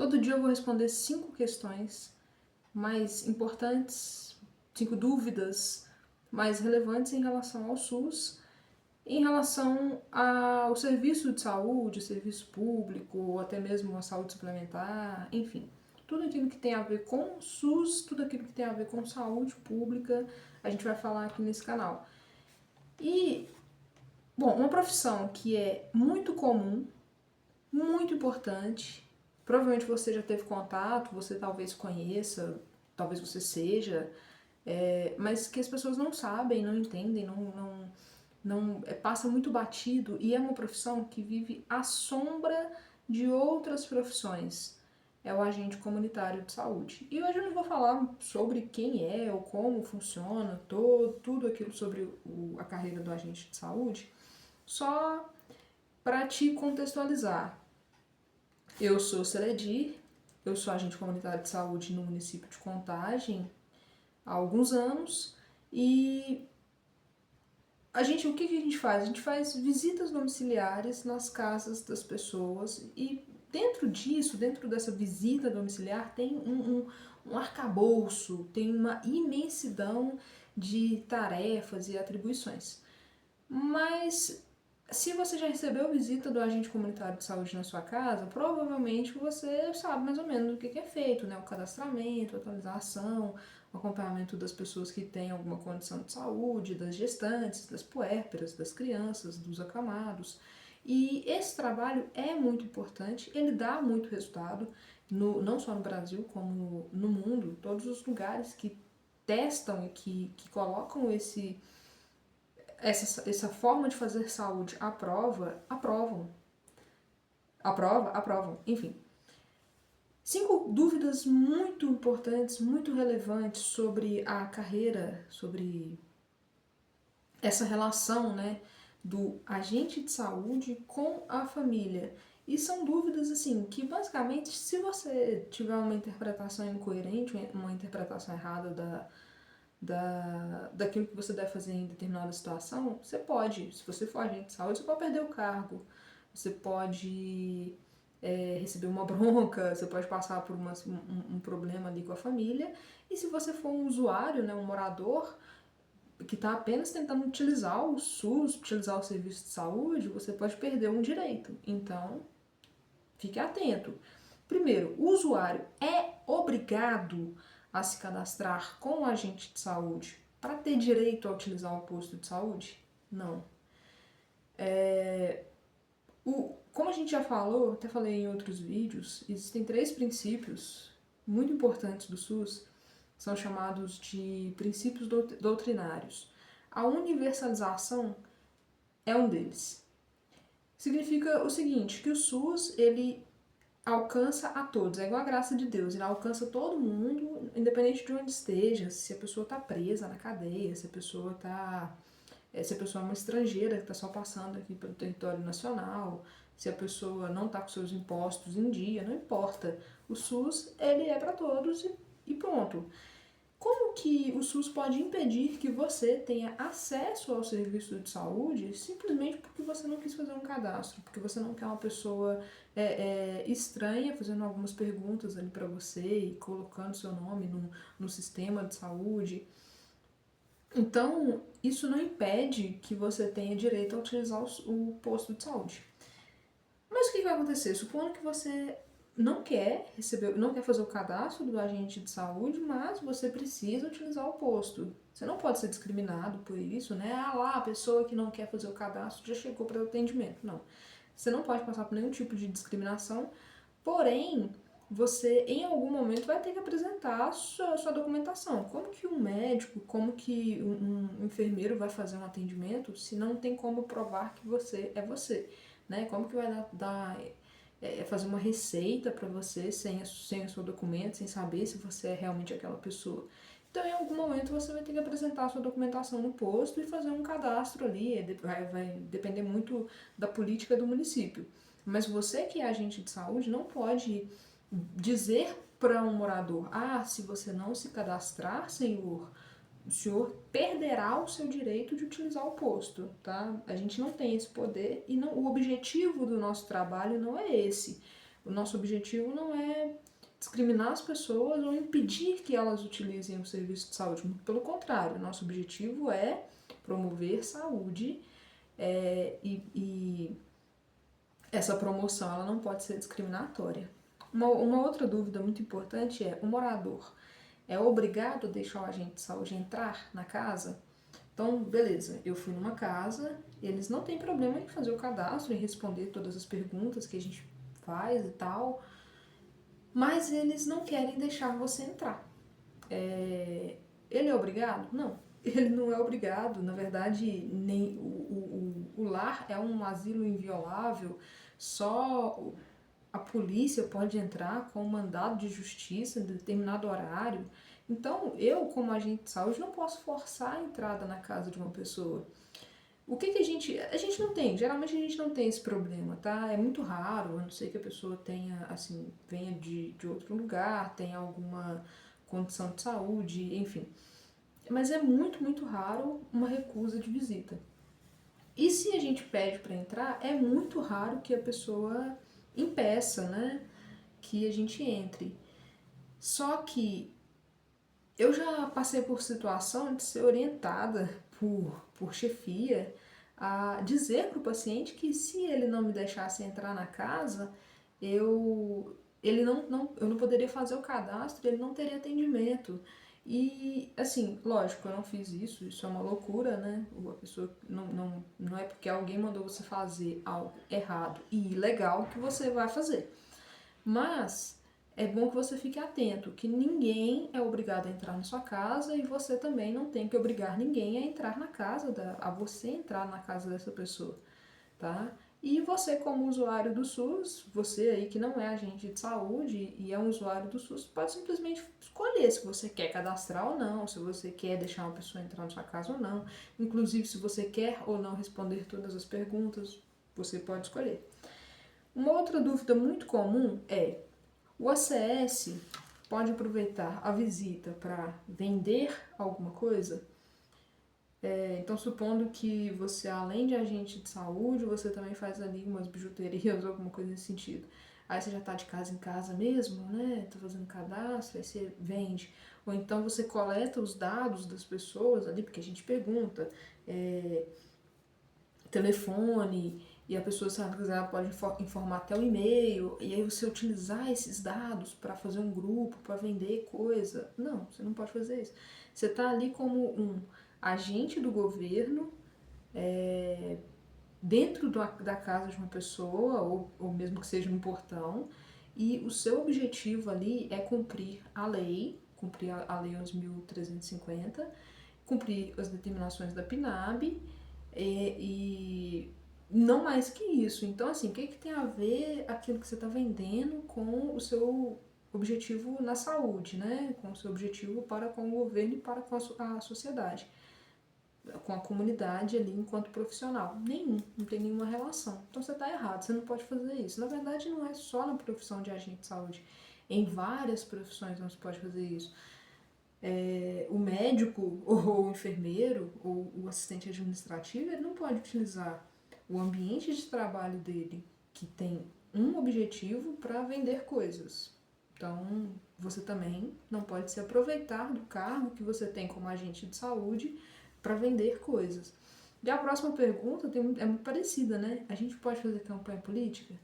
Todo dia eu vou responder 5 questões mais importantes, 5 dúvidas mais relevantes em relação ao SUS, em relação ao serviço de saúde, serviço público, ou até mesmo a saúde suplementar, enfim. Tudo aquilo que tem a ver com o SUS, tudo aquilo que tem a ver com saúde pública, a gente vai falar aqui nesse canal. E, bom, uma profissão que é muito comum, muito importante. Provavelmente você já teve contato, você talvez conheça, talvez você seja, mas que as pessoas não sabem, não entendem, passa muito batido e é uma profissão que vive à sombra de outras profissões. É o agente comunitário de saúde. E hoje eu não vou falar sobre quem é ou como funciona, tudo aquilo sobre a carreira do agente de saúde, só para te contextualizar. Eu sou Celedir, eu sou agente comunitário de saúde no município de Contagem há alguns anos e o que a gente faz? A gente faz visitas domiciliares nas casas das pessoas e dentro disso, dentro dessa visita domiciliar, tem um arcabouço, tem uma imensidão de tarefas e atribuições. Mas se você já recebeu visita do agente comunitário de saúde na sua casa, provavelmente você sabe mais ou menos o que é feito, né? O cadastramento, a atualização, o acompanhamento das pessoas que têm alguma condição de saúde, das gestantes, das puérperas, das crianças, dos acamados. E esse trabalho é muito importante, ele dá muito resultado, não só no Brasil, como no mundo, todos os lugares que testam e que colocam essa forma de fazer saúde aprovam. Enfim. 5 dúvidas muito importantes, muito relevantes sobre a carreira, sobre essa relação, né, do agente de saúde com a família. E são dúvidas, assim, que basicamente, se você tiver uma interpretação incoerente, uma interpretação errada daquilo que você deve fazer em determinada situação, você pode, se você for agente de saúde, você pode perder o cargo, você pode receber uma bronca, você pode passar por um problema ali com a família, e se você for um usuário, né, um morador, que está apenas tentando utilizar o SUS, utilizar o serviço de saúde, você pode perder um direito. Então, fique atento. Primeiro, o usuário é obrigado a se cadastrar com o agente de saúde para ter direito a utilizar o posto de saúde? Não. Como a gente já falou, até falei em outros vídeos, existem 3 princípios muito importantes do SUS, são chamados de princípios doutrinários. A universalização é um deles. Significa o seguinte, que o SUS, ele alcança a todos, é igual a graça de Deus, ele alcança todo mundo, independente de onde esteja, se a pessoa está presa na cadeia, se a pessoa é uma estrangeira que está só passando aqui pelo território nacional, se a pessoa não está com seus impostos em dia, não importa. O SUS, ele é para todos e pronto. Como que o SUS pode impedir que você tenha acesso ao serviço de saúde simplesmente porque você não quis fazer um cadastro, porque você não quer uma pessoa estranha fazendo algumas perguntas ali para você e colocando seu nome no sistema de saúde? Então, isso não impede que você tenha direito a utilizar o posto de saúde. Mas o que vai acontecer? Supondo que você não quer fazer o cadastro do agente de saúde, mas você precisa utilizar o posto. Você não pode ser discriminado por isso, né? Ah lá, a pessoa que não quer fazer o cadastro já chegou para o atendimento. Não. Você não pode passar por nenhum tipo de discriminação, porém, você em algum momento vai ter que apresentar a sua documentação. Como que um médico, como que um enfermeiro vai fazer um atendimento se não tem como provar que você é você? Né? Como que vai fazer uma receita para você sem o seu documento, sem saber se você é realmente aquela pessoa? Então, em algum momento, você vai ter que apresentar a sua documentação no posto e fazer um cadastro ali. Vai depender muito da política do município. Mas você que é agente de saúde não pode dizer para um morador: ah, se você não se cadastrar, senhor, o senhor perderá o seu direito de utilizar o posto, tá? A gente não tem esse poder e o objetivo do nosso trabalho não é esse. O nosso objetivo não é discriminar as pessoas ou impedir que elas utilizem o serviço de saúde. Muito pelo contrário, o nosso objetivo é promover saúde e essa promoção ela não pode ser discriminatória. Uma outra dúvida muito importante é: o morador é obrigado a deixar o agente de saúde entrar na casa? Então, beleza, eu fui numa casa, eles não têm problema em fazer o cadastro, em responder todas as perguntas que a gente faz e tal, mas eles não querem deixar você entrar. Ele é obrigado? Não, ele não é obrigado. Na verdade, nem o lar é um asilo inviolável, só a polícia pode entrar com um mandado de justiça em determinado horário. Então, eu, como agente de saúde, não posso forçar a entrada na casa de uma pessoa. O que a gente não tem, geralmente a gente não tem esse problema, tá? É muito raro, a não ser que a pessoa tenha, assim, venha de outro lugar, tenha alguma condição de saúde, enfim. Mas é muito, muito raro uma recusa de visita. E se a gente pede para entrar, é muito raro que a pessoa impeça, né, que a gente entre. Só que eu já passei por situação de ser orientada por chefia a dizer para o paciente que se ele não me deixasse entrar na casa, eu não poderia fazer o cadastro, ele não teria atendimento. E, assim, lógico, eu não fiz isso, isso é uma loucura, né? A pessoa não é porque alguém mandou você fazer algo errado e ilegal que você vai fazer. Mas é bom que você fique atento, que ninguém é obrigado a entrar na sua casa e você também não tem que obrigar ninguém a entrar na casa, a você entrar na casa dessa pessoa, tá? E você, como usuário do SUS, você aí que não é agente de saúde e é um usuário do SUS, pode simplesmente escolher se você quer cadastrar ou não, se você quer deixar uma pessoa entrar na sua casa ou não. Inclusive, se você quer ou não responder todas as perguntas, você pode escolher. Uma outra dúvida muito comum é: o ACS pode aproveitar a visita para vender alguma coisa? Então, supondo que você, além de agente de saúde, você também faz ali umas bijuterias ou alguma coisa nesse sentido. Aí você já está de casa em casa mesmo, né? Tá fazendo cadastro, aí você vende. Ou então você coleta os dados das pessoas ali, porque a gente pergunta, telefone, e a pessoa, se ela quiser, ela pode informar até o e-mail, e aí você utilizar esses dados para fazer um grupo, para vender coisa. Não, você não pode fazer isso. Você está ali como um agente do governo, dentro da casa de uma pessoa, ou mesmo que seja no portão, e o seu objetivo ali é cumprir a lei, cumprir a Lei 11.350, cumprir as determinações da PNAB, e não mais que isso. Então, assim, o que tem a ver aquilo que você está vendendo com o seu objetivo na saúde, né? Com o seu objetivo para com o governo e para com a sociedade, com a comunidade ali enquanto profissional? Nenhum, não tem nenhuma relação. Então você está errado, você não pode fazer isso. Na verdade, não é só na profissão de agente de saúde. Em várias profissões não se pode fazer isso. O médico ou o enfermeiro ou o assistente administrativo, ele não pode utilizar o ambiente de trabalho dele, que tem um objetivo, para vender coisas. Então, você também não pode se aproveitar do cargo que você tem como agente de saúde para vender coisas. E a próxima pergunta é muito parecida, né? A gente pode fazer campanha política?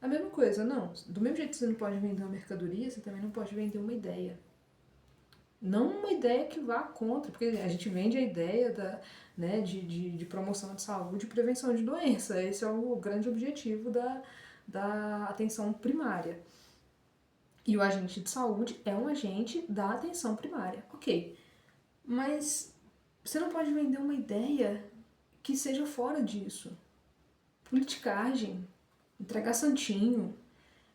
A mesma coisa, não. Do mesmo jeito que você não pode vender uma mercadoria, você também não pode vender uma ideia. Não uma ideia que vá contra, porque a gente vende a ideia de promoção de saúde e prevenção de doença. Esse é o grande objetivo da atenção primária. E o agente de saúde é um agente da atenção primária. Ok, mas você não pode vender uma ideia que seja fora disso. Politicagem, entregar santinho,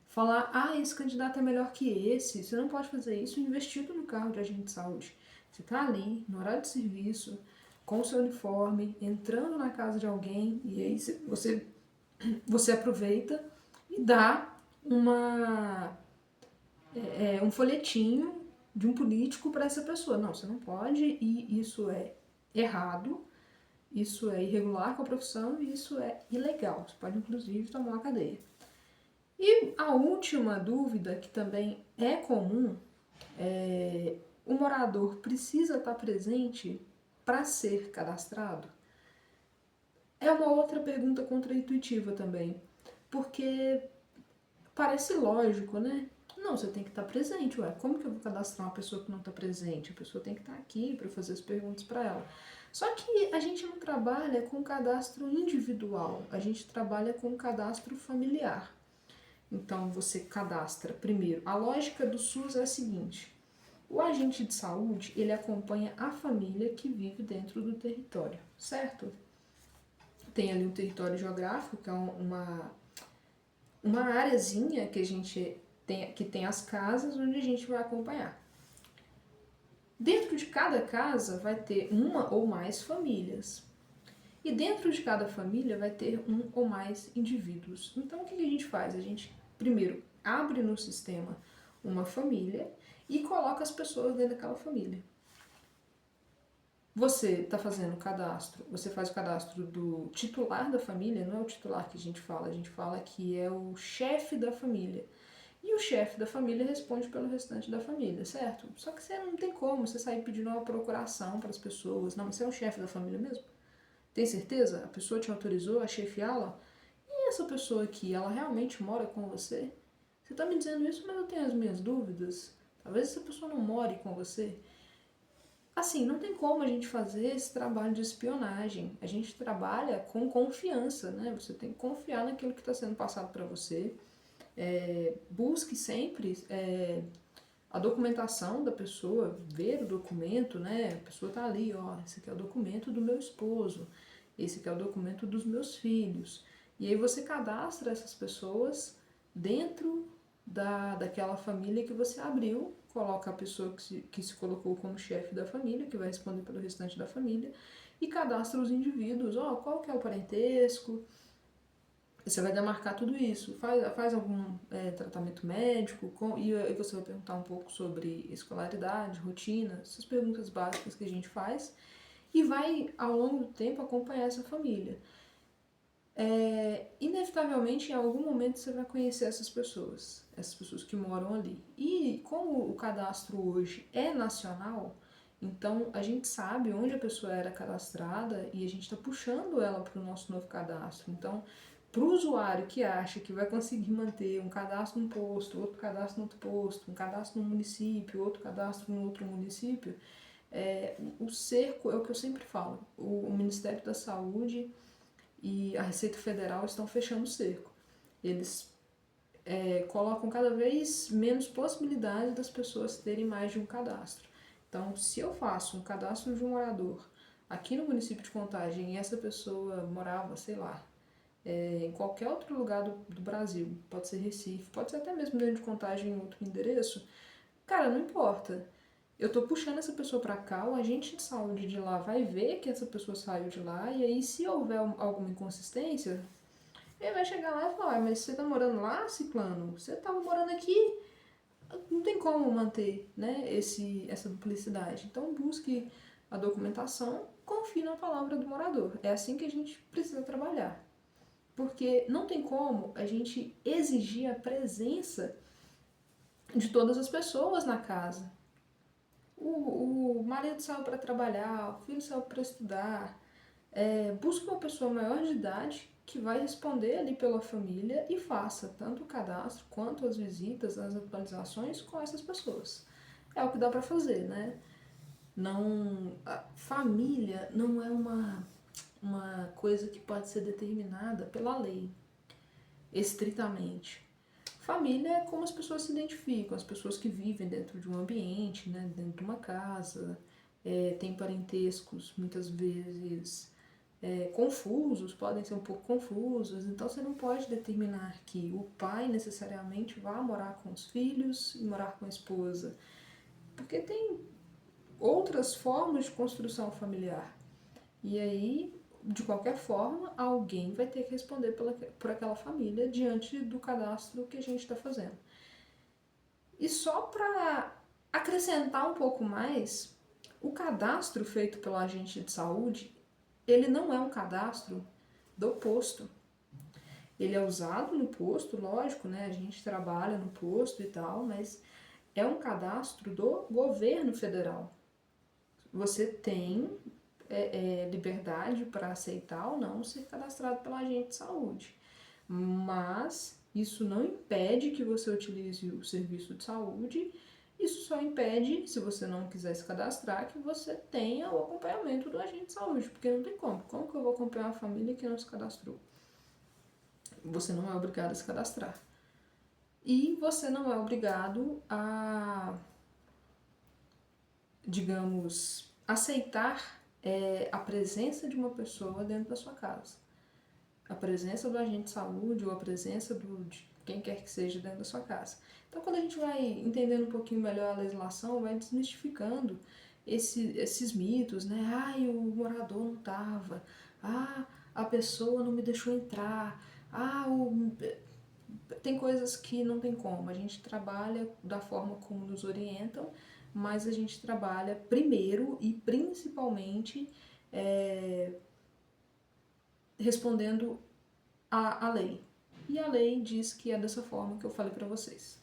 falar, esse candidato é melhor que esse. Você não pode fazer isso investido no cargo de agente de saúde. Você está ali, no horário de serviço, com o seu uniforme, entrando na casa de alguém, e aí você aproveita e dá um folhetinho de um político para essa pessoa. Não, você não pode, e isso é errado, isso é irregular com a profissão e isso é ilegal. Você pode, inclusive, tomar uma cadeia. E a última dúvida, que também é comum, o morador precisa estar presente para ser cadastrado? É uma outra pergunta contraintuitiva também, porque parece lógico, né? Não, você tem que estar presente, ué. Como que eu vou cadastrar uma pessoa que não está presente? A pessoa tem que estar aqui para fazer as perguntas para ela. Só que a gente não trabalha com cadastro individual, a gente trabalha com cadastro familiar. Então você cadastra primeiro. A lógica do SUS é a seguinte: o agente de saúde, ele acompanha a família que vive dentro do território, certo? Tem ali um território geográfico, que é uma areazinha que a gente tem, que tem as casas onde a gente vai acompanhar. Dentro de cada casa vai ter uma ou mais famílias. E dentro de cada família vai ter um ou mais indivíduos. Então o que a gente faz? A gente primeiro abre no sistema uma família e coloca as pessoas dentro daquela família. Você está fazendo o cadastro, você faz o cadastro do titular da família, não é o titular que a gente fala que é o chefe da família. E o chefe da família responde pelo restante da família, certo? Só que você não tem como você sair pedindo uma procuração para as pessoas. Não, você é o chefe da família mesmo? Tem certeza? A pessoa te autorizou a chefiá-la? E essa pessoa aqui, ela realmente mora com você? Você está me dizendo isso, mas eu tenho as minhas dúvidas. Talvez essa pessoa não more com você. Assim, não tem como a gente fazer esse trabalho de espionagem. A gente trabalha com confiança, né? Você tem que confiar naquilo que está sendo passado para você. Busque sempre a documentação da pessoa, ver o documento, né? A pessoa está ali, ó, esse aqui é o documento do meu esposo, esse aqui é o documento dos meus filhos. E aí você cadastra essas pessoas dentro daquela família que você abriu, coloca a pessoa que se colocou como chefe da família, que vai responder pelo restante da família, e cadastra os indivíduos, ó, qual que é o parentesco, você vai demarcar tudo isso, faz algum tratamento médico, e aí você vai perguntar um pouco sobre escolaridade, rotina, essas perguntas básicas que a gente faz, e vai, ao longo do tempo, acompanhar essa família. Inevitavelmente, em algum momento, você vai conhecer essas pessoas que moram ali. E como o cadastro hoje é nacional, então a gente sabe onde a pessoa era cadastrada e a gente está puxando ela para o nosso novo cadastro. Então, para o usuário que acha que vai conseguir manter um cadastro num posto, outro cadastro no outro posto, um cadastro no município, outro cadastro no outro município, o cerco é o que eu sempre falo. O Ministério da Saúde e a Receita Federal estão fechando o cerco. Eles colocam cada vez menos possibilidade das pessoas terem mais de um cadastro. Então, se eu faço um cadastro de um morador aqui no município de Contagem e essa pessoa morava, sei lá, em qualquer outro lugar do Brasil, pode ser Recife, pode ser até mesmo dentro de Contagem em outro endereço, cara, não importa. Eu tô puxando essa pessoa pra cá, o agente de saúde de lá vai ver que essa pessoa saiu de lá, e aí se houver alguma inconsistência, ele vai chegar lá e falar, mas você tá morando lá, ciclano? Você tava morando aqui? Não tem como manter, né, essa duplicidade. Então busque a documentação, confie na palavra do morador. É assim que a gente precisa trabalhar. Porque não tem como a gente exigir a presença de todas as pessoas na casa. O marido saiu para trabalhar, o filho saiu para estudar. Busque uma pessoa maior de idade que vai responder ali pela família e faça tanto o cadastro quanto as visitas, as atualizações com essas pessoas. É o que dá para fazer, né? Não, a família não é uma coisa que pode ser determinada pela lei, estritamente. Família é como as pessoas se identificam, as pessoas que vivem dentro de um ambiente, né, dentro de uma casa, tem parentescos muitas vezes confusos, podem ser um pouco confusos, então você não pode determinar que o pai necessariamente vá morar com os filhos e morar com a esposa, porque tem outras formas de construção familiar. E aí, de qualquer forma, alguém vai ter que responder por aquela família diante do cadastro que a gente está fazendo. E só para acrescentar um pouco mais, o cadastro feito pelo agente de saúde, ele não é um cadastro do posto. Ele é usado no posto, lógico, né? A gente trabalha no posto e tal, mas é um cadastro do governo federal. Você tem liberdade para aceitar ou não ser cadastrado pela agente de saúde, mas isso não impede que você utilize o serviço de saúde. Isso só impede, se você não quiser se cadastrar, que você tenha o acompanhamento do agente de saúde, porque não tem como. Como que eu vou acompanhar uma família que não se cadastrou? Você não é obrigado a se cadastrar. E você não é obrigado a, digamos, aceitar a presença de uma pessoa dentro da sua casa. A presença do agente de saúde ou a presença de quem quer que seja dentro da sua casa. Então, quando a gente vai entendendo um pouquinho melhor a legislação, vai desmistificando esses mitos, né? Ai, o morador não estava. Ah, a pessoa não me deixou entrar. Ah, tem coisas que não tem como. A gente trabalha da forma como nos orientam, mas a gente trabalha primeiro e principalmente respondendo à lei. E a lei diz que é dessa forma que eu falei para vocês.